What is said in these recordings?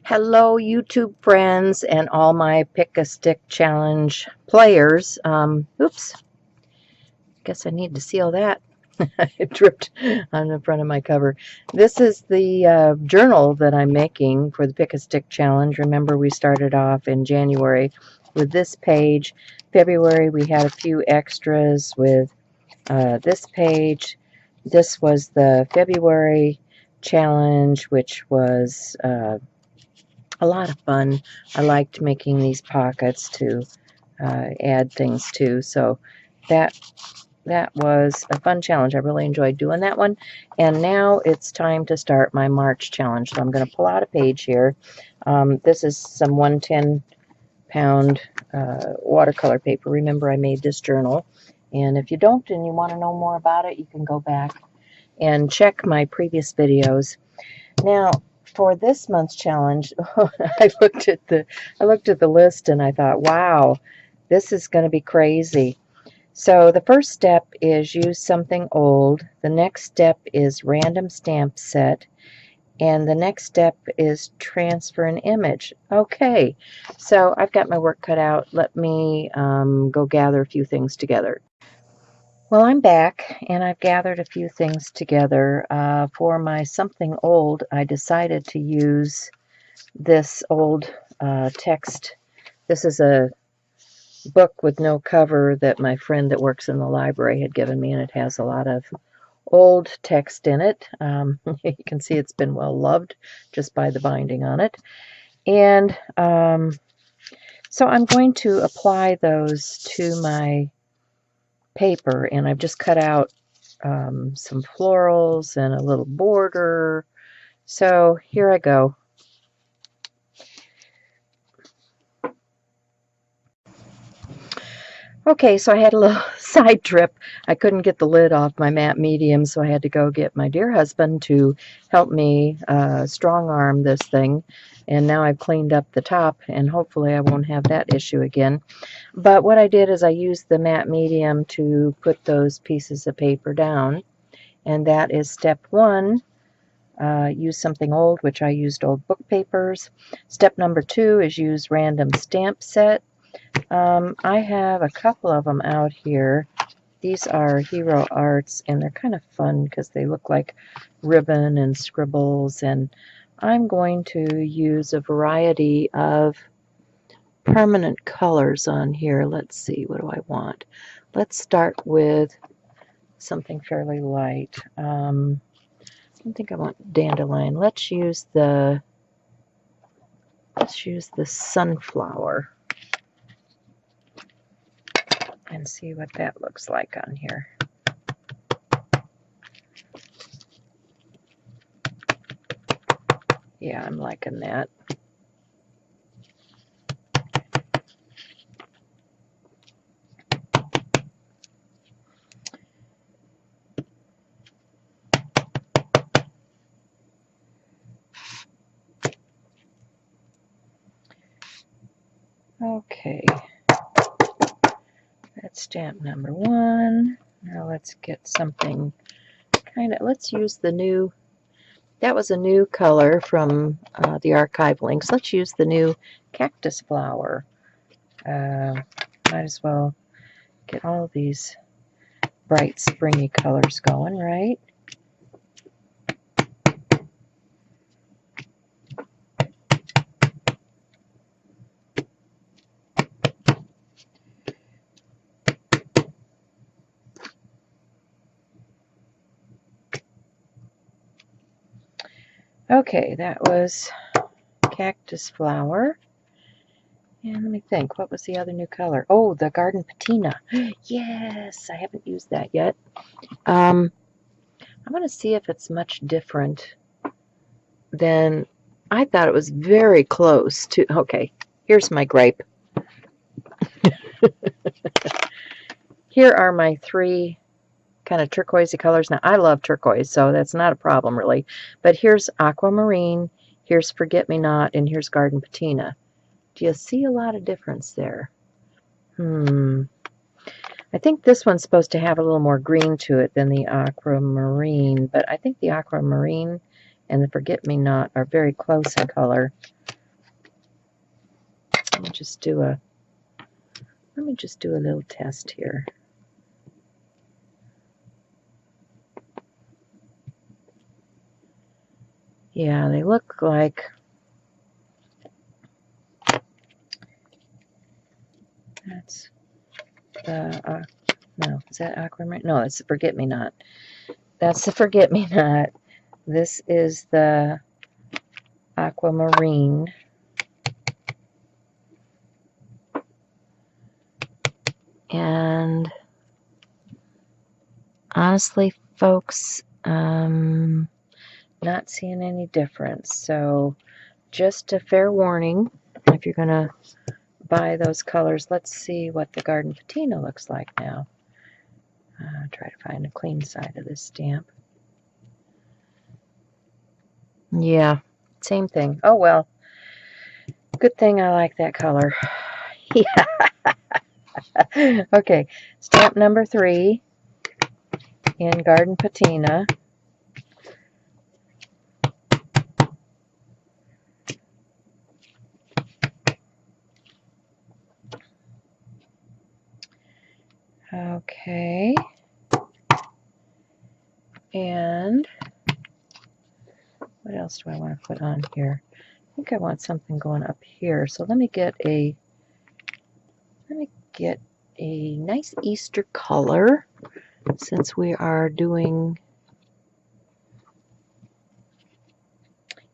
Hello, YouTube friends and all my Pick a Stick Challenge players. Oops, guess I need to seal that. It dripped on the front of my cover. This is the journal that I'm making for the Pick a Stick Challenge. Remember, we started off in January with this page. February, we had a few extras with this page. This was the February challenge, which was a lot of fun. I liked making these pockets to add things to, so that was a fun challenge. I really enjoyed doing that one. And now it's time to start my March challenge. So I'm going to pull out a page here. This is some 110-pound watercolor paper. Remember, I made this journal. And if you don't and you want to know more about it, you can go back and check my previous videos. Now, for this month's challenge, I looked at the list and I thought, wow, this is going to be crazy. So the first step is use something old. The next step is random stamp set. And the next step is transfer an image. Okay, so I've got my work cut out. Let me go gather a few things together. Well, I'm back, and I've gathered a few things together. For my something old, I decided to use this old text. This is a book with no cover that my friend that works in the library had given me, and it has a lot of old text in it. You can see it's been well loved just by the binding on it. And so I'm going to apply those to my paper, and I've just cut out some florals and a little border. So here I go. Okay, so I had a little side trip. I couldn't get the lid off my matte medium, so I had to go get my dear husband to help me strong arm this thing. And now I've cleaned up the top, and hopefully I won't have that issue again. But what I did is I used the matte medium to put those pieces of paper down. And that is step one. Use something old, which I used old book papers. Step number two is use random stamp set. I have a couple of them out here. These are Hero Arts, and they're kind of fun because they look like ribbon and scribbles, and I'm going to use a variety of permanent colors on here. Let's see, what do I want? Let's start with something fairly light. I don't think I want dandelion. Let's use the sunflower and see what that looks like on here. Yeah, I'm liking that. Okay, that's stamp number one. Now let's get something let's use the new, that was a new color from the archive links. Let's use the new cactus flower. Might as well get all these bright springy colors going, right? Okay, that was cactus flower. And let me think, what was the other new color? Oh, the garden patina. Yes, I haven't used that yet. I'm going to see if it's much different than, I thought it was very close to, okay, here's my gripe. Here are my three kind of turquoisey colors. Now, I love turquoise, so that's not a problem, really. But here's aquamarine, here's forget-me-not, and here's garden patina. Do you see a lot of difference there? I think this one's supposed to have a little more green to it than the aquamarine, but I think the aquamarine and the forget-me-not are very close in color. Let me just do a little test here. Yeah, they look like that's the no, is that aquamarine? No, it's the forget-me-not. That's the forget-me-not. This is the aquamarine. And honestly, folks, not seeing any difference. So just a fair warning, if you're going to buy those colors, let's see what the Garden Patina looks like now. Try to find a clean side of this stamp. Yeah, same thing. Oh well, good thing I like that color. Yeah. Okay, stamp number 3 in Garden Patina. Okay. And what else do I want to put on here? I think I want something going up here. So let me get a nice Easter color, since we are doing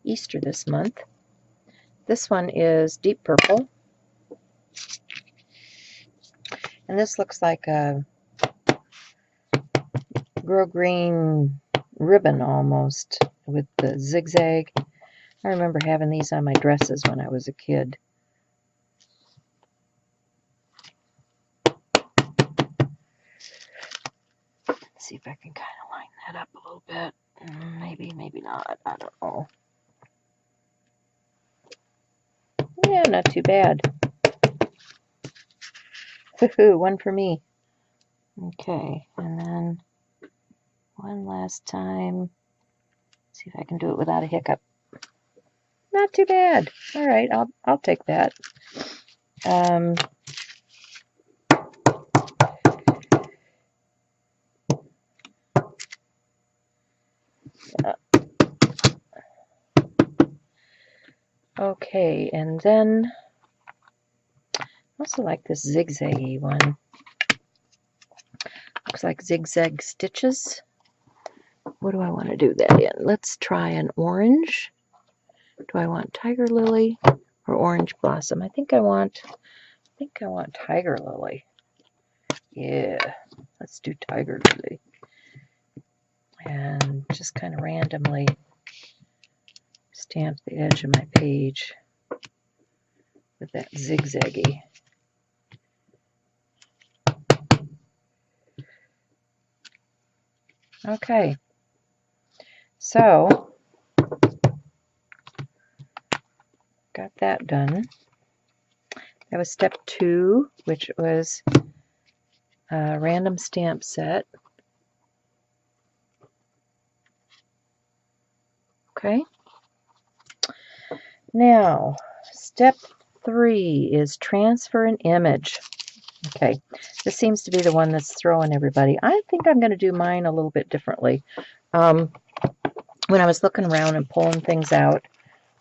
Easter this month. This one is deep purple. And this looks like a grosgrain ribbon almost, with the zigzag. I remember having these on my dresses when I was a kid. Let's see if I can kind of line that up a little bit. Maybe, maybe not. I don't know. Yeah, not too bad. Woohoo, one for me. Okay, and then one last time. See if I can do it without a hiccup. Not too bad. All right, I'll take that. Okay, and then I also like this zigzaggy one. Looks like zigzag stitches. What do I want to do that in? Let's try an orange. Do I want tiger lily or orange blossom? I think I want tiger lily. Yeah, let's do tiger lily. And just kind of randomly stamp the edge of my page with that zigzaggy. Okay, so got that done. That was step 2, which was a random stamp set. Okay. Now, step 3 is transfer an image. Okay, this seems to be the one that's throwing everybody. I think I'm going to do mine a little bit differently. When I was looking around and pulling things out,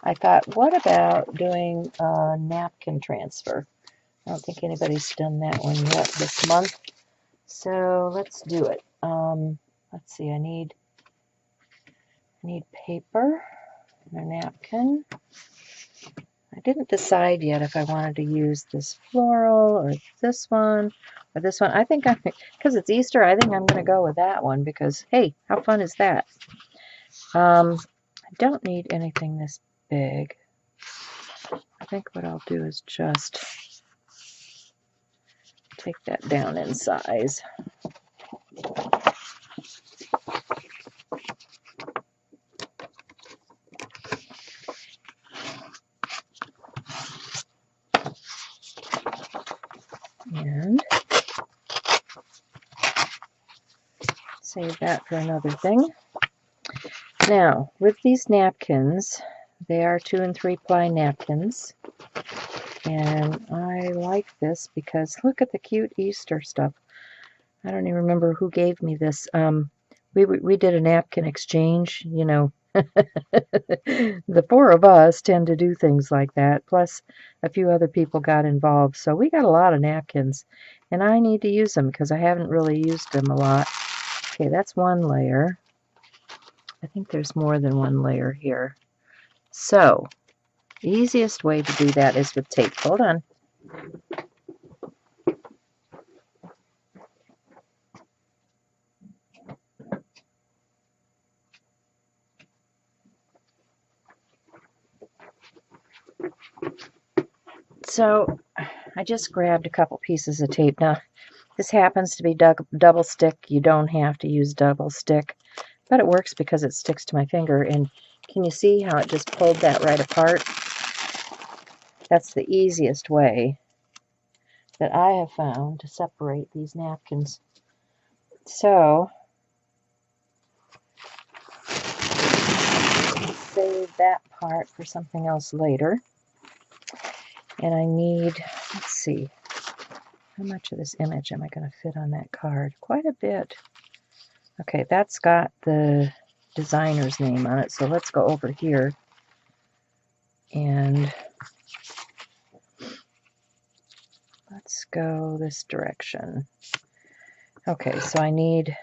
I thought, what about doing a napkin transfer? I don't think anybody's done that one yet this month. So let's do it. Let's see, I need paper and a napkin. I didn't decide yet if I wanted to use this floral or this one or this one. I think because it's Easter, I think I'm going to go with that one because, hey, how fun is that? I don't need anything this big. I think what I'll do is just take that down in size. And save that for another thing. Now, with these napkins, they are 2 and 3 ply napkins. And I like this because look at the cute Easter stuff. I don't even remember who gave me this. We did a napkin exchange, you know. The four of us tend to do things like that. Plus, a few other people got involved. So we got a lot of napkins. And I need to use them because I haven't really used them a lot. Okay, that's one layer. I think there's more than one layer here. So, the easiest way to do that is with tape. Hold on. So, I just grabbed a couple pieces of tape. Now, this happens to be double stick. You don't have to use double stick, but it works because it sticks to my finger. And can you see how it just pulled that right apart? That's the easiest way that I have found to separate these napkins. So, save that part for something else later. And I need, let's see, how much of this image am I going to fit on that card? Quite a bit. Okay, that's got the designer's name on it, so let's go over here and let's go this direction. Okay, so I need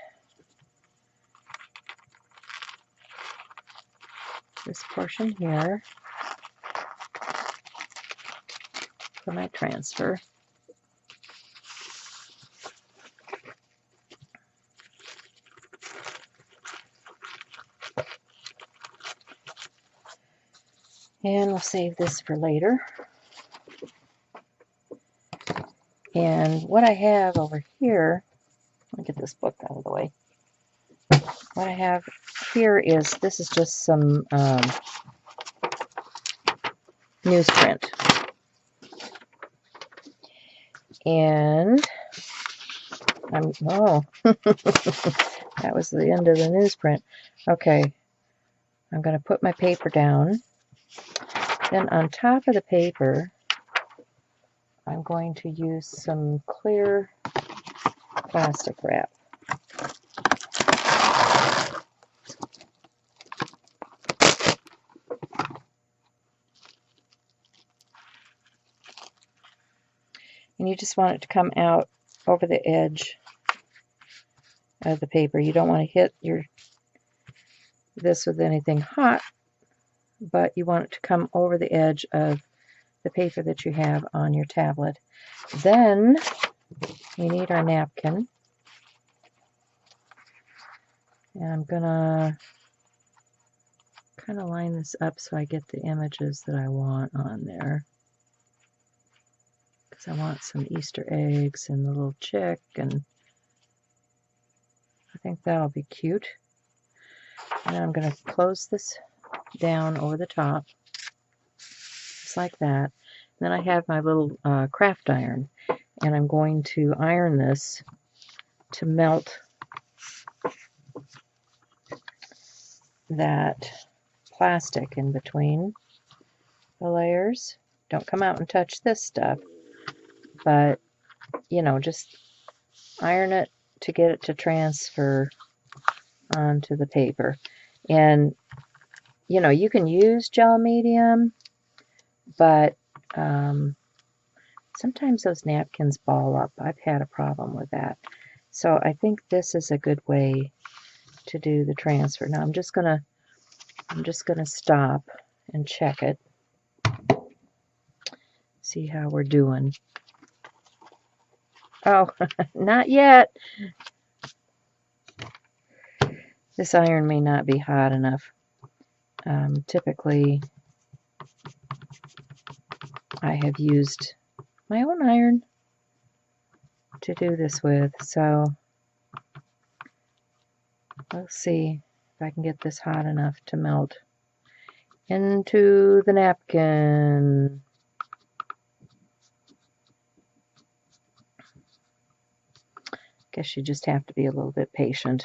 this portion here for my transfer. And we'll save this for later. And what I have over here, let me get this book out of the way. What I have here is, this is just some newsprint. And oh, that was the end of the newsprint. Okay, I'm going to put my paper down. Then on top of the paper, I'm going to use some clear plastic wrap. And you just want it to come out over the edge of the paper. You don't want to hit this with anything hot, but you want it to come over the edge of the paper that you have on your tablet. Then we need our napkin. And I'm gonna kind of line this up so I get the images that I want on there. Because I want some Easter eggs and the little chick, and I think that'll be cute. And then I'm going to close this down over the top, just like that. And then I have my little craft iron, and I'm going to iron this to melt that plastic in between the layers. Don't come out and touch this stuff, but you know, just iron it to get it to transfer onto the paper. And you know, you can use gel medium, but sometimes those napkins ball up. I've had a problem with that. So I think this is a good way to do the transfer. Now I'm just gonna stop and check it. See how we're doing. Oh, not yet. This iron may not be hot enough. Typically, I have used my own iron to do this with, so we'll see if I can get this hot enough to melt into the napkin. Guess you just have to be a little bit patient.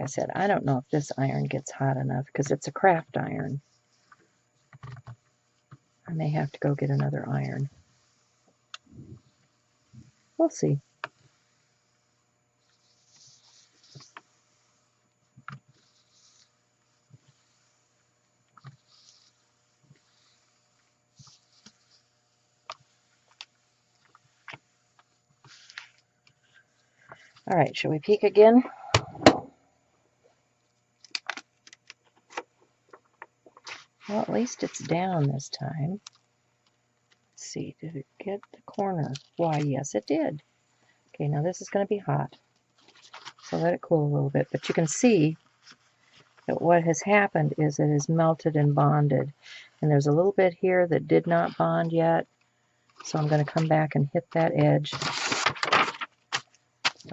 like I said, I don't know if this iron gets hot enough because it's a craft iron. I may have to go get another iron. We'll see. All right, shall we peek again? Well, at least it's down this time. Let's see, did it get the corner? Why, yes, it did. Okay, now this is going to be hot. So let it cool a little bit. But you can see that what has happened is it has melted and bonded. And there's a little bit here that did not bond yet. So I'm going to come back and hit that edge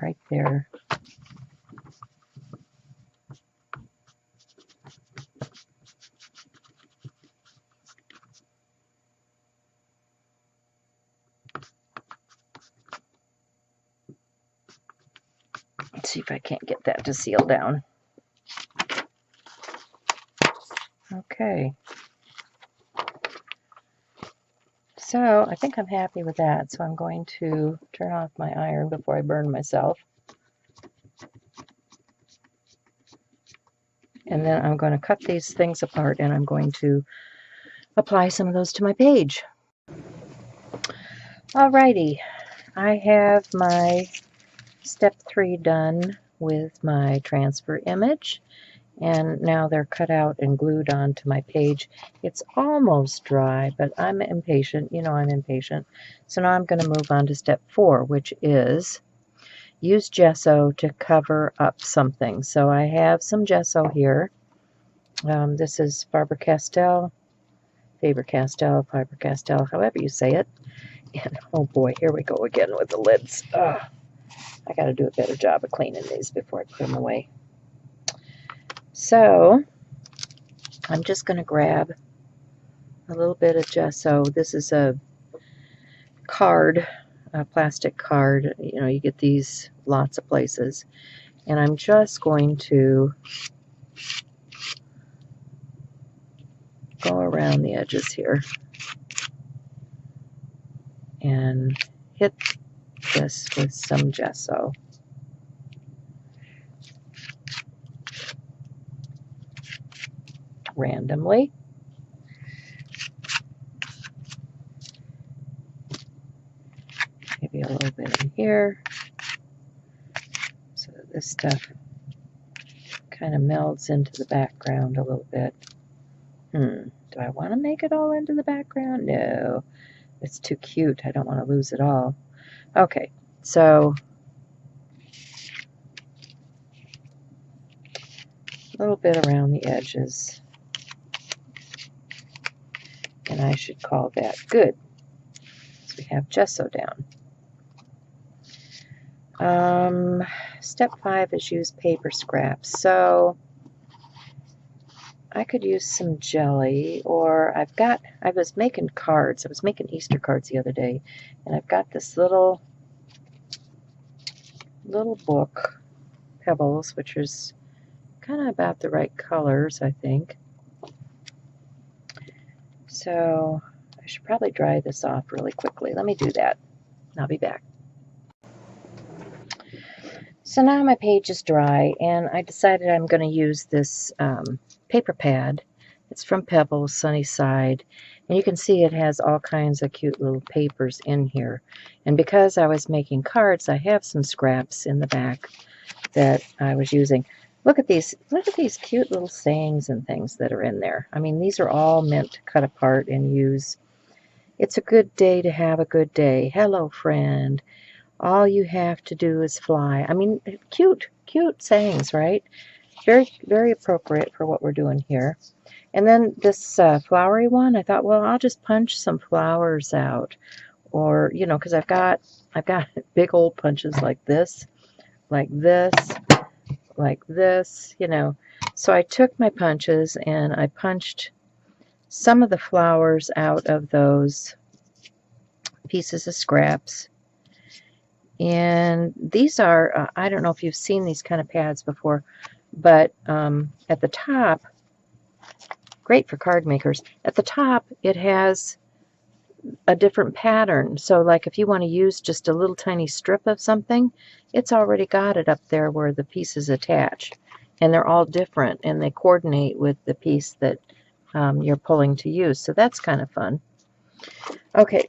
right there. Let's see if I can't get that to seal down. Okay. So I think I'm happy with that. So I'm going to turn off my iron before I burn myself. And then I'm going to cut these things apart and I'm going to apply some of those to my page. Alrighty, I have my step 3 done with my transfer image. And now they're cut out and glued onto my page. It's almost dry, but I'm impatient. You know I'm impatient. So now I'm going to move on to step 4, which is use gesso to cover up something. So I have some gesso here. This is Faber-Castell, however you say it. And oh boy, here we go again with the lids. Ugh. I got to do a better job of cleaning these before I put them away. So I'm just going to grab a little bit of gesso. This is a card, a plastic card. You know, you get these lots of places. And I'm just going to go around the edges here and hit this with some gesso. Randomly. Maybe a little bit in here. So that this stuff kind of melds into the background a little bit. Do I want to make it all into the background? No. It's too cute. I don't want to lose it all. Okay, so a little bit around the edges. And I should call that good. So we have gesso down. Step 5 is use paper scraps. So I could use some jelly, or I was making cards. I was making Easter cards the other day, and I've got this little book, Pebbles, which is kind of about the right colors, I think. So I should probably dry this off really quickly. Let me do that. I'll be back. So now my page is dry, and I decided I'm going to use this paper pad. It's from Pebbles, Sunnyside, and you can see it has all kinds of cute little papers in here. And because I was making cards, I have some scraps in the back that I was using. Look at these cute little sayings and things that are in there. I mean, these are all meant to cut apart and use. It's a good day to have a good day. Hello, friend. All you have to do is fly. I mean, cute sayings, right? Very, very appropriate for what we're doing here. And then this flowery one, I thought, well, I'll just punch some flowers out. Or, you know, because I've got big old punches like this, you know. So I took my punches and I punched some of the flowers out of those pieces of scraps. And these are, I don't know if you've seen these kind of pads before. but at the top, great for card makers, at the top it has a different pattern. So like if you want to use just a little tiny strip of something, it's already got it up there where the pieces attach. And they're all different, and they coordinate with the piece that you're pulling to use. So that's kind of fun. Okay,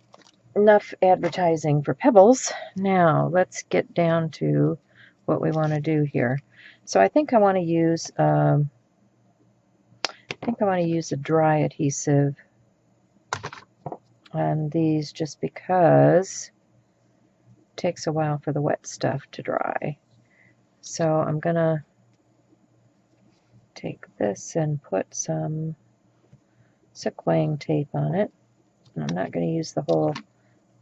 enough advertising for Pebbles. Now let's get down to what we want to do here. So I think I want to use a dry adhesive on these just because it takes a while for the wet stuff to dry. So I'm gonna take this and put some sequin tape on it. And I'm not going to use the whole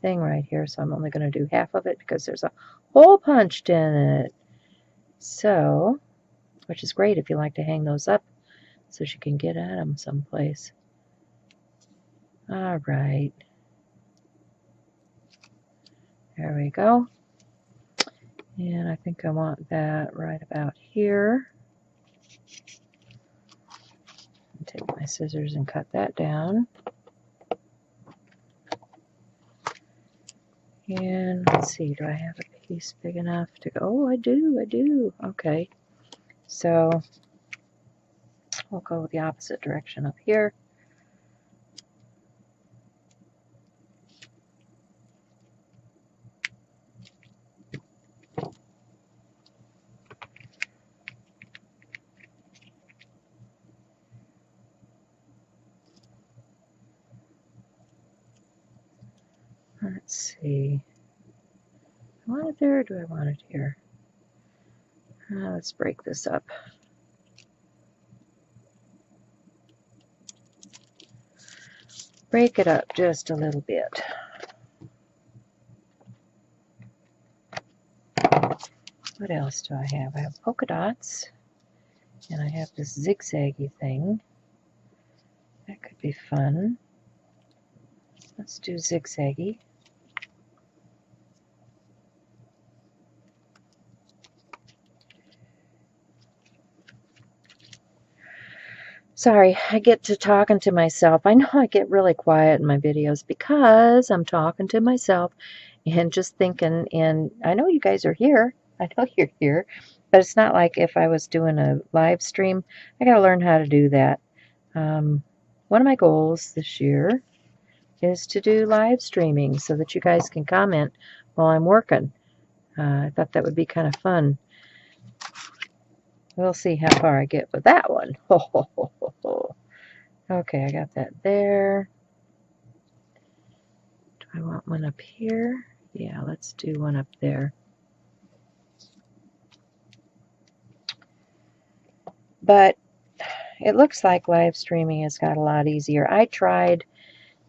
thing right here, so I'm only going to do half of it because there's a hole punched in it. So, which is great if you like to hang those up so you can get at them someplace. All right. There we go. And I think I want that right about here. Take my scissors and cut that down. And let's see, do I have a piece big enough to go? Oh, I do. Okay. So we'll go the opposite direction up here. Let's see. Do I want it there or do I want it here? Let's break this up. Break it up just a little bit. What else do I have? I have polka dots, and I have this zigzaggy thing. That could be fun. Let's do zigzaggy. Sorry, I get to talking to myself. I know I get really quiet in my videos because I'm talking to myself and just thinking, and I know you guys are here. I know you're here, but it's not like if I was doing a live stream. I got to learn how to do that. One of my goals this year is to do live streaming so that you guys can comment while I'm working. I thought that would be kind of fun. We'll see how far I get with that one. Okay, I got that there. Do I want one up here? Yeah, let's do one up there. But it looks like live streaming has got a lot easier. I tried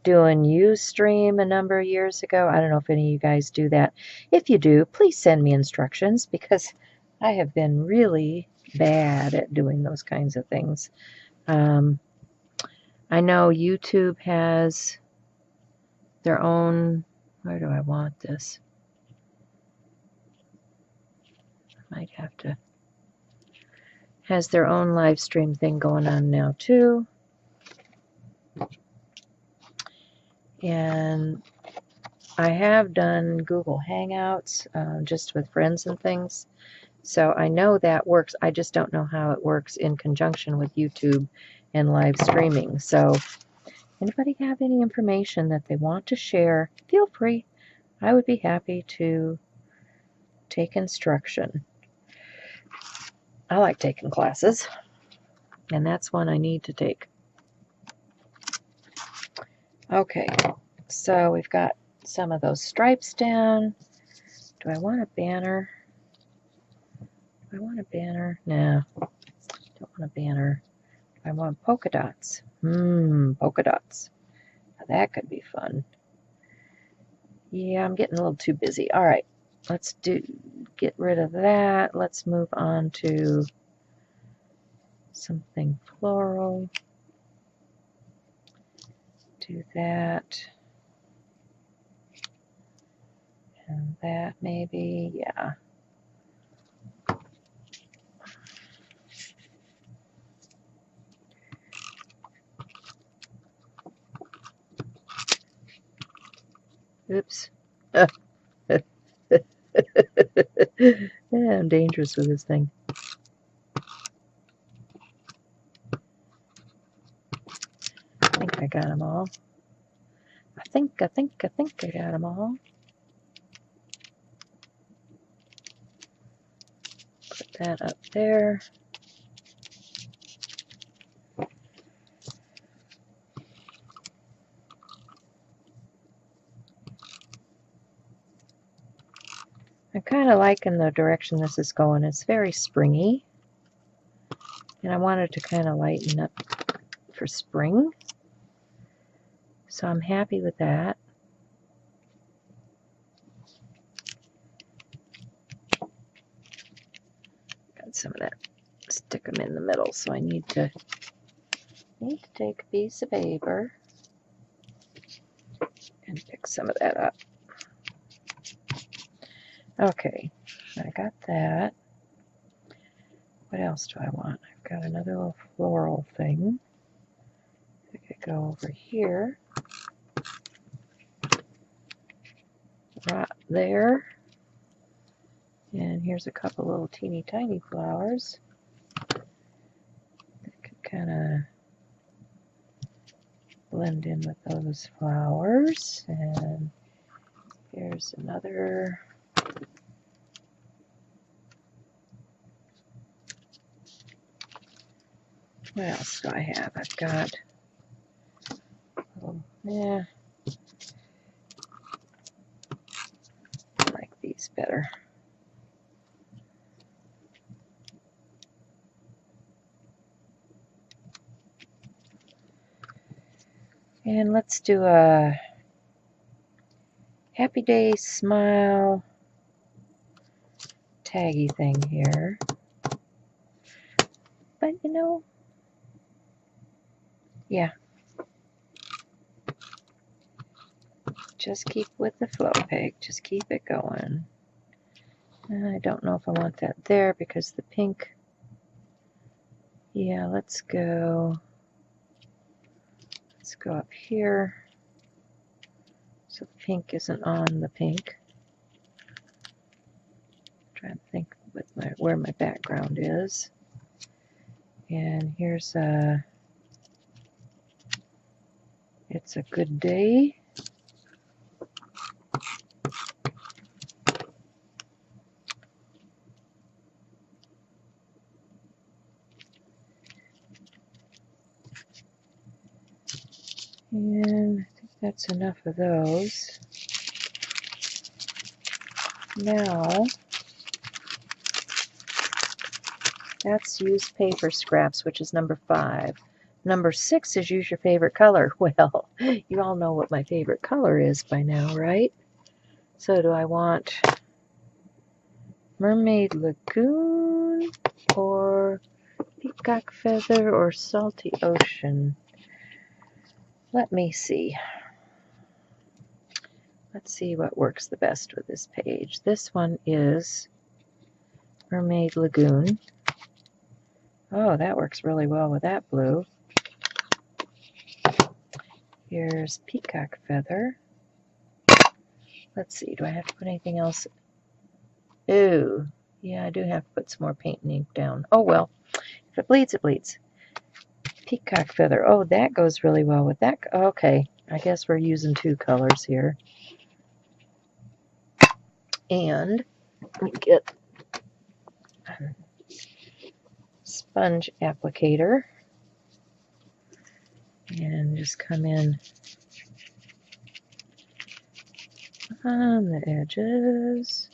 doing Ustream a number of years ago. I don't know if any of you guys do that. If you do, please send me instructions because I have been really bad at doing those kinds of things. I know YouTube has their own, where do I want this? I might have to, has their own live stream thing going on now too. And I have done Google Hangouts just with friends and things. So I know that works. I just don't know how it works in conjunction with YouTube and live streaming. So anybody have any information that they want to share, feel free. I would be happy to take instruction. I like taking classes, and that's one I need to take. Okay, so we've got some of those stripes down. Do I want a banner? Do I want a banner? No, don't want a banner. I want polka dots. Polka dots. Now that could be fun. Yeah, I'm getting a little too busy. All right, let's get rid of that. Let's move on to something floral. Do that. And that maybe, yeah. Oops. Yeah, I'm dangerous with this thing. I think I got them all. I think I got them all. Put that up there. I'm kind of liking the direction this is going. It's very springy. And I wanted to kind of lighten up for spring. So I'm happy with that. Got some of that. Stick them in the middle. So I need to take a piece of paper and pick some of that up. Okay, I got that. What else do I want? I've got another little floral thing. I could go over here. Right there. And here's a couple little teeny tiny flowers that could kind of blend in with those flowers. And here's another. What else do I have? I've got, oh, yeah, I like these better. And let's do a happy day smile taggy thing here. But you know, yeah. Just keep with the flow, Peg. Just keep it going. I don't know if I want that there because the pink. Yeah, let's go up here. So the pink isn't on the pink. I'm trying to think with where my background is. And here's a, it's a good day. And I think that's enough of those. Now, that's use paper scraps, which is number 5. Number 6 is use your favorite color. Well, you all know what my favorite color is by now, right? So do I want Mermaid Lagoon or Peacock Feather or Salty Ocean? Let me see. Let's see what works the best with this page. This one is Mermaid Lagoon. Oh, that works really well with that blue. Here's Peacock Feather. Let's see, do I have to put anything else? Ooh, yeah, I do have to put some more paint and ink down. Oh well, if it bleeds, it bleeds. Peacock Feather. Oh, that goes really well with that. Okay, I guess we're using 2 colors here. And let me get a sponge applicator and just come in on the edges.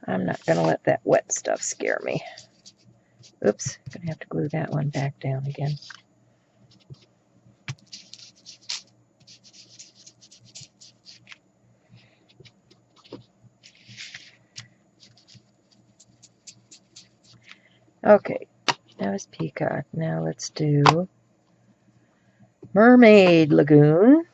I'm not going to let that wet stuff scare me. Oops, I'm going to have to glue that one back down again. Okay, that was Peacock. Now let's do Mermaid Lagoon.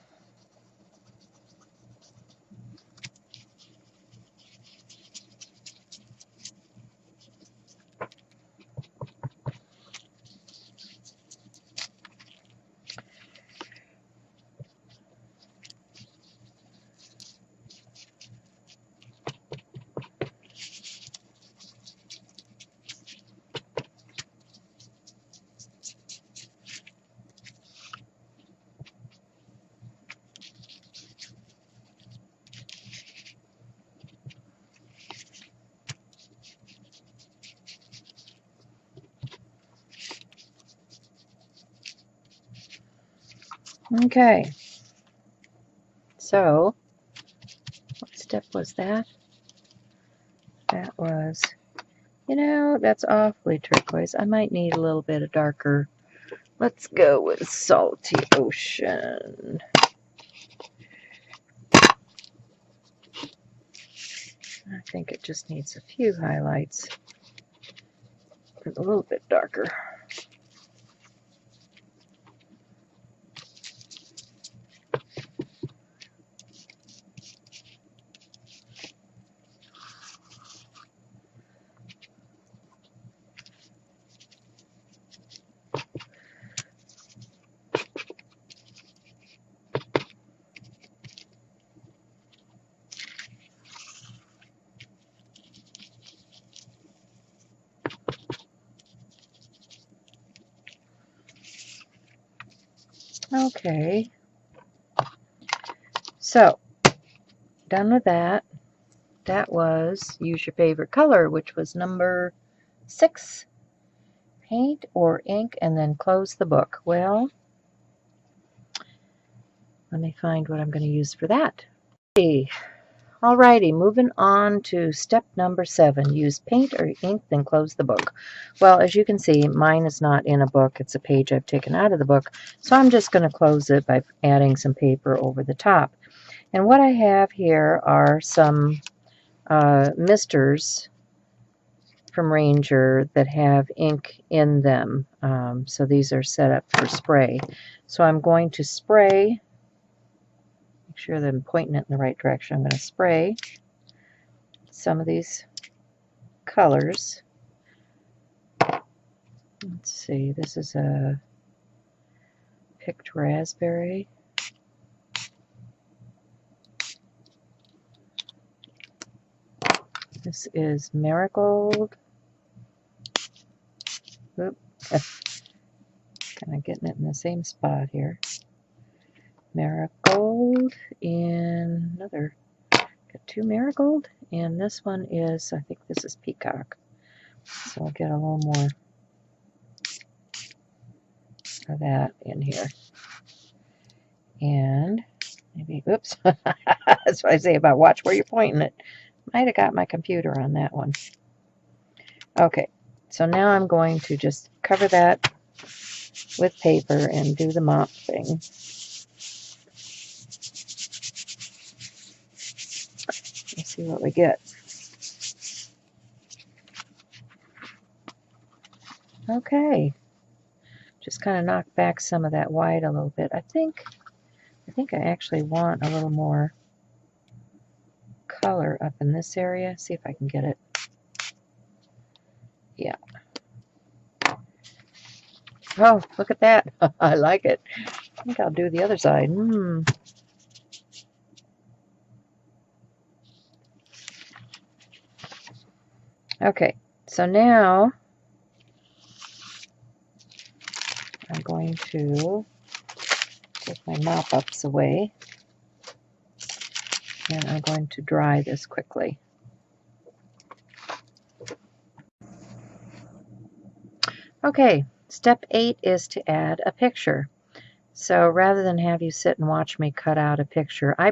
Okay, so what step was that? That was, you know, that's awfully turquoise. I might need a little bit of darker. Let's go with Salty Ocean. I think it just needs a few highlights. A little bit darker. Okay, so done with that. That was use your favorite color, which was number 6. Paint or ink, and then close the book. Well, let me find what I'm going to use for that. Okay. Alrighty, moving on to step number 7. Use paint or ink, then close the book. Well, as you can see, mine is not in a book. It's a page I've taken out of the book. So I'm just going to close it by adding some paper over the top. And what I have here are some misters from Ranger that have ink in them. So these are set up for spray. So I'm going to spray. Make sure that I'm pointing it in the right direction. I'm going to spray some of these colors. Let's see, this is a picked raspberry. This is marigold. Oop, kind of getting it in the same spot here. Marigold and another, got 2 marigold, and this one is, I think this is peacock. So I'll get a little more of that in here. And maybe, oops, that's what I say about watch where you're pointing it. Might have got my computer on that one. Okay, so now I'm going to just cover that with paper and do the mop thing. Let's see what we get. Okay, just kind of knock back some of that white a little bit. I think I actually want a little more color up in this area. See if I can get it. Yeah. Oh, look at that. I like it. I think I'll do the other side. Okay, so now I'm going to take my mop-ups away, and I'm going to dry this quickly. Okay, step 8 is to add a picture. So rather than have you sit and watch me cut out a picture, I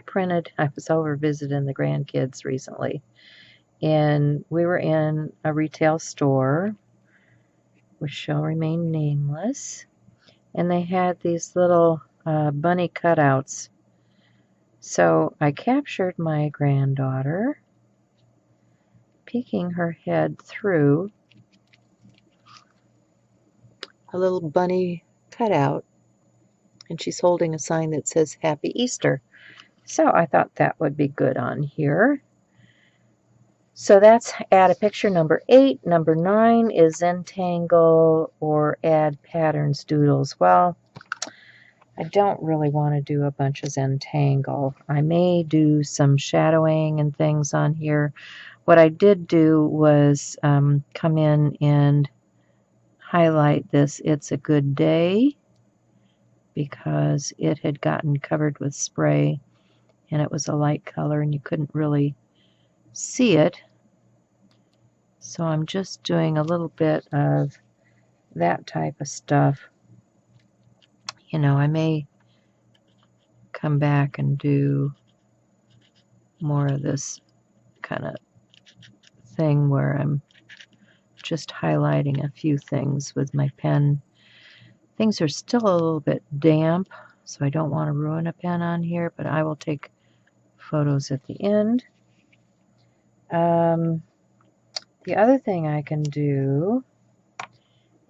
was over visiting the grandkids recently, and we were in a retail store, which shall remain nameless, and they had these little bunny cutouts. So I captured my granddaughter peeking her head through a little bunny cutout, and she's holding a sign that says Happy Easter. So I thought that would be good on here. So that's add a picture number 8. Number 9 is Zentangle or add patterns doodles. Well, I don't really want to do a bunch of Zentangle. I may do some shadowing and things on here. What I did do was come in and highlight this It's a Good Day, because it had gotten covered with spray and it was a light color and you couldn't really see it. So I'm just doing a little bit of that type of stuff. You know, I may come back and do more of this kind of thing where I'm just highlighting a few things with my pen. Things are still a little bit damp, so I don't want to ruin a pen on here, but I will take photos at the end. The other thing I can do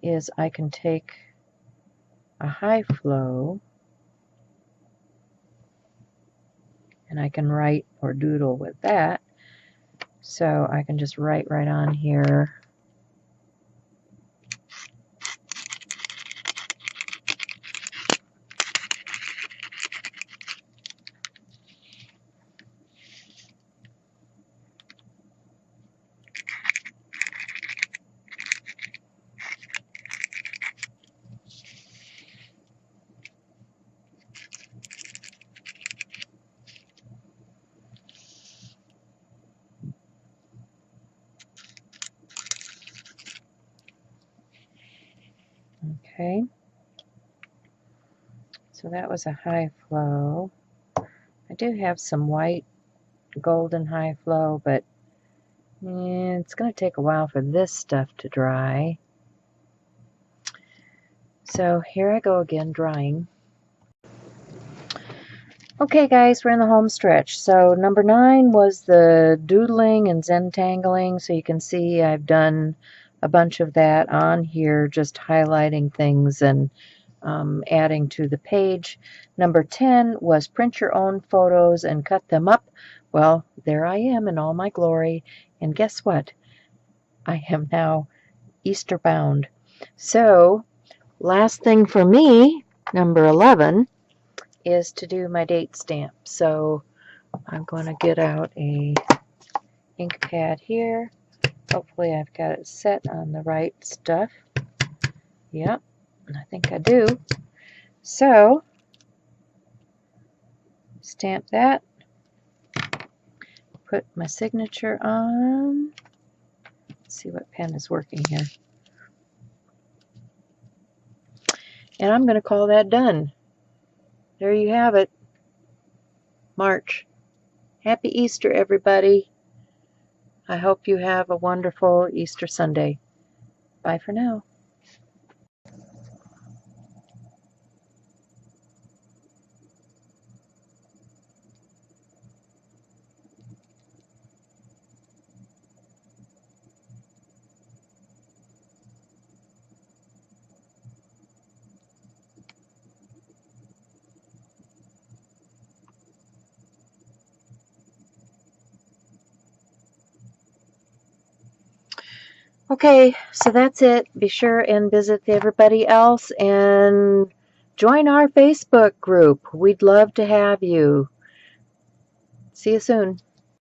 is I can take a high flow and I can write or doodle with that. So I can just write right on here. Okay. So that was a high flow. I do have some white golden high flow, but it's going to take a while for this stuff to dry. So here I go again, drying. Okay guys, we're in the home stretch. So number 9 was the doodling and Zentangling. So you can see I've done a bunch of that on here, just highlighting things and adding to the page. Number 10 was print your own photos and cut them up. Well, there I am in all my glory. And guess what? I am now Easter bound. So last thing for me, number 11, is to do my date stamp. So I'm going to get out a ink pad here. Hopefully I've got it set on the right stuff. Yep, I think I do. So stamp that, put my signature on. Let's see what pen is working here. And I'm going to call that done. There you have it. March. Happy Easter, everybody. I hope you have a wonderful Easter Sunday. Bye for now. Okay, so that's it. Be sure and visit everybody else and join our Facebook group. We'd love to have you. See you soon.